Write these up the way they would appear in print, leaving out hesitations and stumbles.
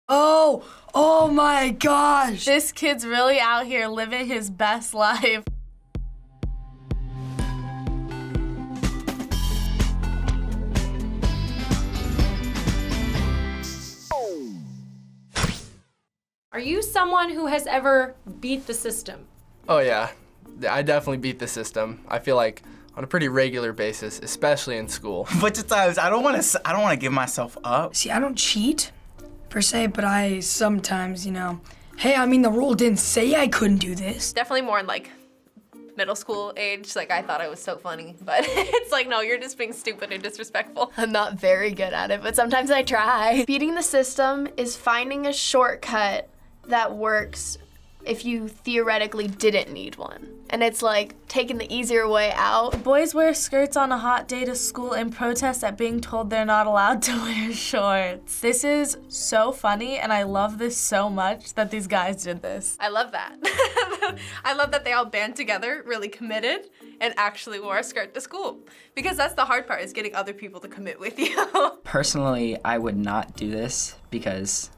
Oh my gosh. This kid's really out here living his best life. Are you someone who has ever beat the system? Oh yeah, I definitely beat the system. I feel like on a pretty regular basis, especially in school. A bunch of times, I don't want to give myself up. See, I don't cheat, per se, but I sometimes, hey, I mean, the rule didn't say I couldn't do this. Definitely more in like middle school age. Like I thought I was so funny, but it's like, no, you're just being stupid and disrespectful. I'm not very good at it, but sometimes I try. Beating the system is finding a shortcut that works if you theoretically didn't need one. And it's like taking the easier way out. Boys wear skirts on a hot day to school and protest at being told they're not allowed to wear shorts. This is so funny, and I love this so much that these guys did this. I love that. I love that they all band together, really committed, and actually wore a skirt to school. Because that's the hard part, is getting other people to commit with you. Personally, I would not do this because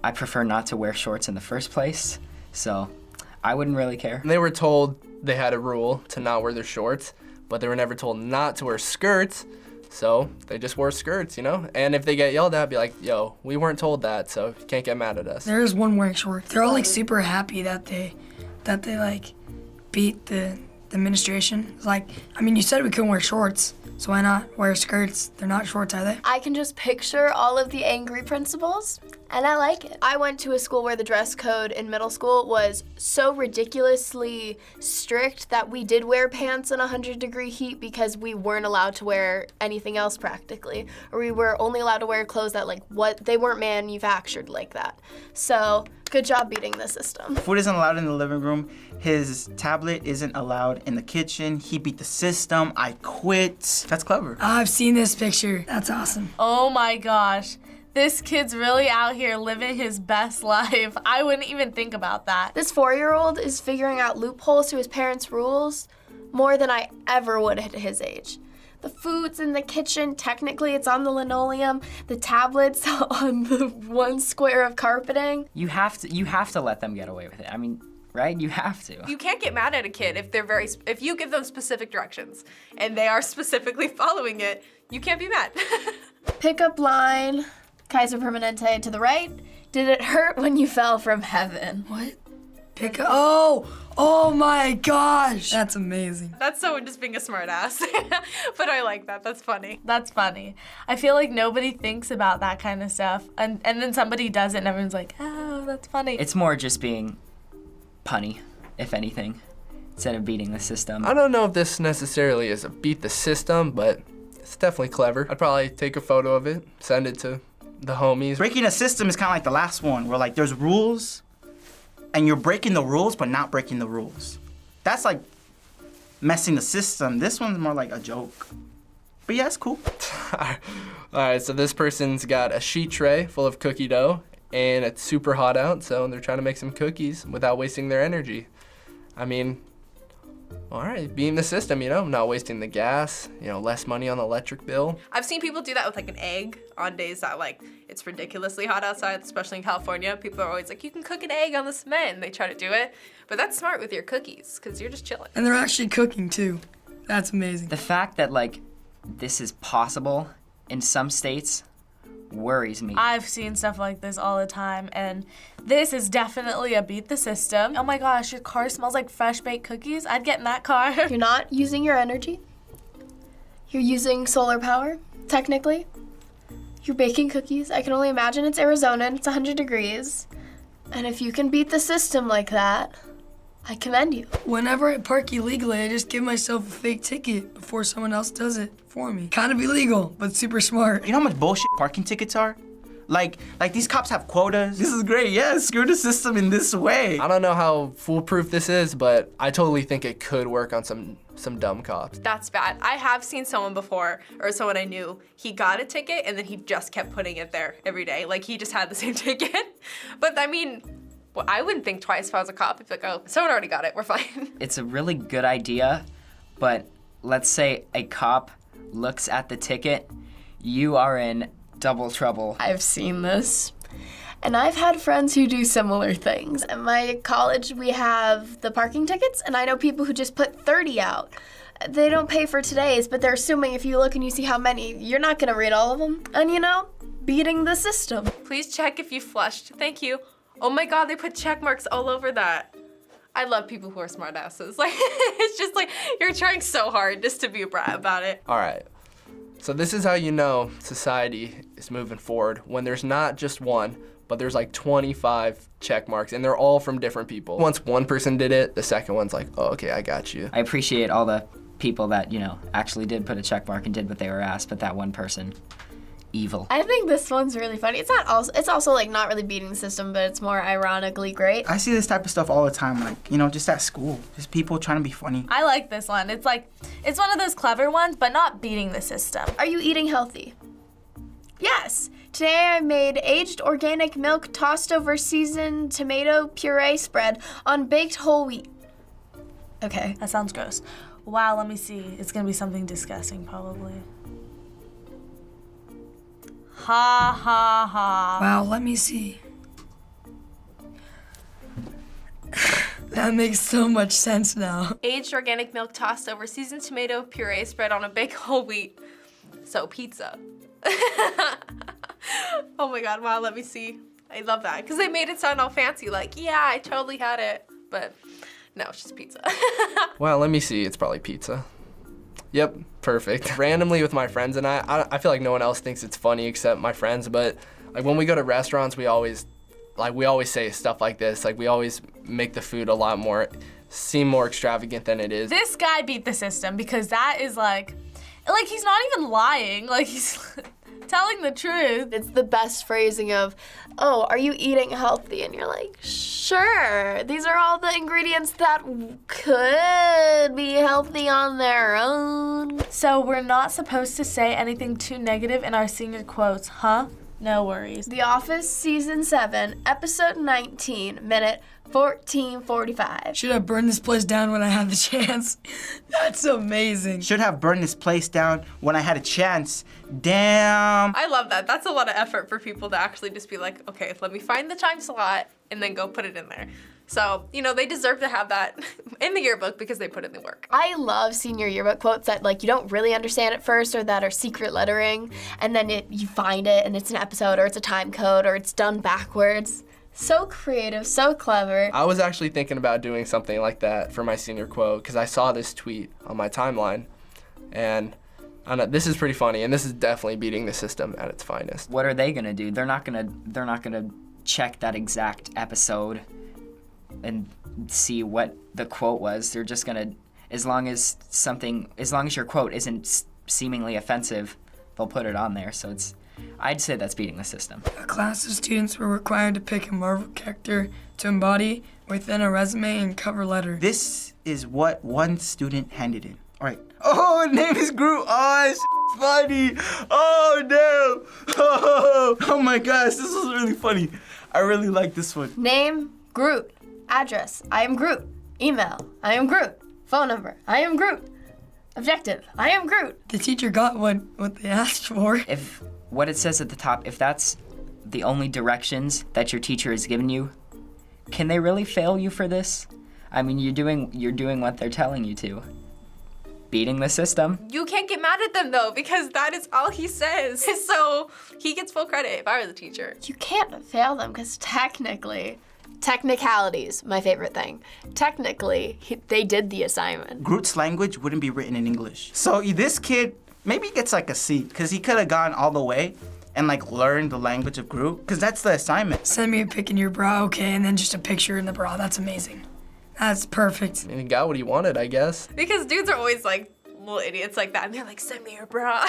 I prefer not to wear shorts in the first place, so I wouldn't really care. They were told they had a rule to not wear their shorts, but they were never told not to wear skirts, so they just wore skirts, And if they get yelled at, be like, yo, we weren't told that, so you can't get mad at us. There's one wearing shorts. They're all like super happy that they like beat the administration. It's like, I mean, you said we couldn't wear shorts, so why not wear skirts? They're not shorts, are they? I can just picture all of the angry principals, and I like it. I went to a school where the dress code in middle school was so ridiculously strict that we did wear pants in 100-degree heat because we weren't allowed to wear anything else practically, or we were only allowed to wear clothes that they weren't manufactured like that. So good job beating the system. Food isn't allowed in the living room. His tablet isn't allowed in the kitchen. He beat the system. I quit. That's clever. I've seen this picture. That's awesome. Oh my gosh. This kid's really out here living his best life. I wouldn't even think about that. This 4-year-old is figuring out loopholes to his parents' rules more than I ever would at his age. The food's in the kitchen, technically it's on the linoleum, the tablet's on the one square of carpeting. You have to let them get away with it. I mean, right? You have to. You can't get mad at a kid if you give them specific directions and they are specifically following it, you can't be mad. Pickup line, Kaiser Permanente to the right. Did it hurt when you fell from heaven? What? Pick up? Oh my gosh. That's amazing. That's someone just being a smart ass. But I like that, that's funny. That's funny. I feel like nobody thinks about that kind of stuff. And then somebody does it and everyone's like, oh, that's funny. It's more just being punny, if anything, instead of beating the system. I don't know if this necessarily is a beat the system, but it's definitely clever. I'd probably take a photo of it, send it to the homies. Breaking a system is kind of like the last one, where like there's rules, and you're breaking the rules, but not breaking the rules. That's like messing the system. This one's more like a joke. But yeah, it's cool. All right, so this person's got a sheet tray full of cookie dough, and it's super hot out, so they're trying to make some cookies without wasting their energy. I mean, all right, beating the system, not wasting the gas, less money on the electric bill. I've seen people do that with like an egg on days that like it's ridiculously hot outside, especially in California. People are always like, you can cook an egg on the cement, and they try to do it. But that's smart with your cookies, because you're just chilling. And they're actually cooking too. That's amazing. The fact that this is possible in some states worries me. I've seen stuff like this all the time, and this is definitely a beat the system. Oh my gosh, your car smells like fresh baked cookies. I'd get in that car. You're not using your energy. You're using solar power, technically. You're baking cookies. I can only imagine it's Arizona and it's 100 degrees. And if you can beat the system like that, I commend you. Whenever I park illegally, I just give myself a fake ticket before someone else does it for me. Kind of illegal, but super smart. You know how much bullshit parking tickets are? Like these cops have quotas. This is great, yeah, screw the system in this way. I don't know how foolproof this is, but I totally think it could work on some dumb cops. That's bad. I have seen someone before, or someone I knew, he got a ticket and then he just kept putting it there every day. Like he just had the same ticket. But I mean, well, I wouldn't think twice if I was a cop. I'd be like, oh, someone already got it, we're fine. It's a really good idea, but let's say a cop looks at the ticket, you are in double trouble. I've seen this. And I've had friends who do similar things. At my college, we have the parking tickets, and I know people who just put 30 out. They don't pay for today's, but they're assuming if you look and you see how many, you're not gonna read all of them. And beating the system. Please check if you flushed. Thank you. Oh my God, they put check marks all over that. I love people who are smartasses. Like, it's just like, you're trying so hard just to be a brat about it. All right. So this is how you know society is moving forward, when there's not just one, but there's like 25 check marks, and they're all from different people. Once one person did it, the second one's like, oh, okay, I got you. I appreciate all the people that, actually did put a check mark and did what they were asked, but that one person, evil. I think this one's really funny. It's also like not really beating the system, but it's more ironically great. I see this type of stuff all the time, like, just at school. Just people trying to be funny. I like this one. It's like, it's one of those clever ones, but not beating the system. Are you eating healthy? Yes. Today I made aged organic milk tossed over seasoned tomato puree spread on baked whole wheat. Okay. That sounds gross. Wow, let me see. It's gonna be something disgusting, probably. Ha ha ha. Wow, let me see. That makes so much sense now. Aged organic milk tossed over seasoned tomato puree spread on a baked whole wheat. So pizza. Oh my God, wow, let me see. I love that, because they made it sound all fancy, like, yeah, I totally had it, but no, it's just pizza. Well, let me see, it's probably pizza. Yep, perfect. Randomly with my friends, and I feel like no one else thinks it's funny except my friends, but like when we go to restaurants, we always say stuff like this. Like, we always make the food a lot more, seem more extravagant than it is. This guy beat the system, because that is like he's not even lying, like he's telling the truth. It's the best phrasing of, oh, are you eating healthy? And you're like, sure. These are all the ingredients that could be healthy on their own. So we're not supposed to say anything too negative in our senior quotes, huh? No worries. The Office Season 7, Episode 19, minute 14:45. Should have burned this place down when I had the chance. That's amazing. Should have burned this place down when I had a chance. Damn. I love that. That's a lot of effort for people to actually just be like, okay, let me find the time slot and then go put it in there. So, they deserve to have that in the yearbook because they put in the work. I love senior yearbook quotes that you don't really understand at first, or that are secret lettering, and then you find it and it's an episode, or it's a time code, or it's done backwards. So creative, so clever. I was actually thinking about doing something like that for my senior quote, because I saw this tweet on my timeline, and I know, this is pretty funny, and this is definitely beating the system at its finest. What are they gonna do? They're not gonna check that exact episode and see what the quote was. They're just gonna, as long as your quote isn't seemingly offensive, they'll put it on there. So I'd say that's beating the system. A class of students were required to pick a Marvel character to embody within a resume and cover letter. This is what one student handed in. All right. Oh, his name is Groot. Oh, it's funny. Oh, no. Oh my gosh, this was really funny. I really like this one. Name, Groot. Address, I am Groot. Email, I am Groot. Phone number, I am Groot. Objective, I am Groot. The teacher got what they asked for. If what it says at the top, if that's the only directions that your teacher has given you, can they really fail you for this? I mean, you're doing what they're telling you to. Beating the system. You can't get mad at them though, because that is all he says. So he gets full credit if I were the teacher. You can't fail them because technicalities, my favorite thing. Technically, they did the assignment. Groot's language wouldn't be written in English. So this kid maybe gets like a C, because he could have gone all the way and learned the language of Groot, because that's the assignment. Send me a pic in your bra, okay, and then just a picture in the bra. That's amazing. That's perfect. And he got what he wanted, I guess. Because dudes are always little idiots like that, and they're like, send me your bra.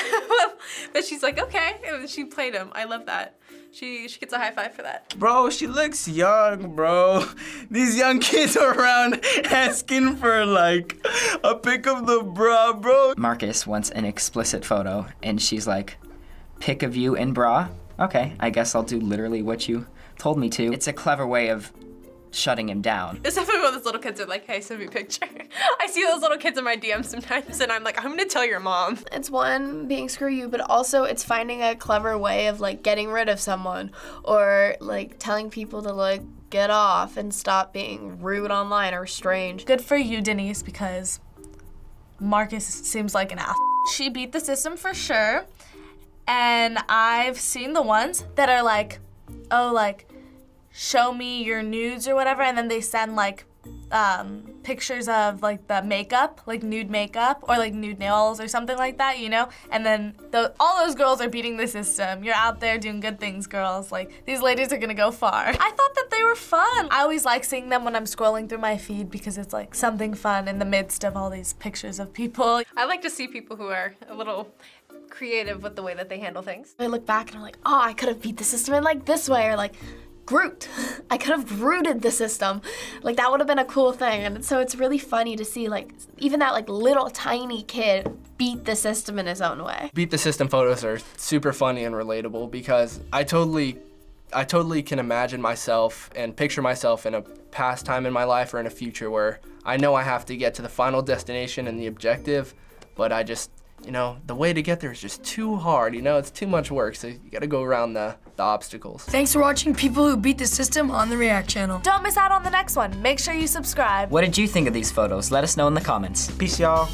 But she's like, okay, and she played him. I love that. She gets a high five for that. Bro, she looks young, bro. These young kids are around asking for a pic of the bra, bro. Marcus wants an explicit photo, and she's like, pic of you in bra? Okay, I guess I'll do literally what you told me to. It's a clever way of shutting him down. It's definitely when those little kids are like, hey, send me a picture. I see those little kids in my DMs sometimes, and I'm like, I'm gonna tell your mom. It's one, being screw you, but also it's finding a clever way of like getting rid of someone or like telling people to like get off and stop being rude online or strange. Good for you, Denise, because Marcus seems like an ass. She beat the system for sure, and I've seen the ones that are like, oh, like, show me your nudes or whatever, and then they send like pictures of like the makeup, like nude makeup or like nude nails or something like that, you know? And then all those girls are beating the system. You're out there doing good things, girls. Like, these ladies are gonna go far. I thought that they were fun. I always like seeing them when I'm scrolling through my feed because it's like something fun in the midst of all these pictures of people. I like to see people who are a little creative with the way that they handle things. I look back and I'm like, oh, I could have beat the system in like this way, or like Groot. I could have rooted the system. Like, that would have been a cool thing. And so it's really funny to see like even that like little tiny kid beat the system in his own way. Beat the system photos are super funny and relatable because I totally can imagine myself and picture myself in a past time in my life or in a future where I know I have to get to the final destination and the objective, but I just, you know, the way to get there is just too hard, you know, it's too much work, so you gotta go around the obstacles. Thanks for watching People Who Beat the System on the React channel. Don't miss out on the next one. Make sure you subscribe. What did you think of these photos? Let us know in the comments. Peace, y'all.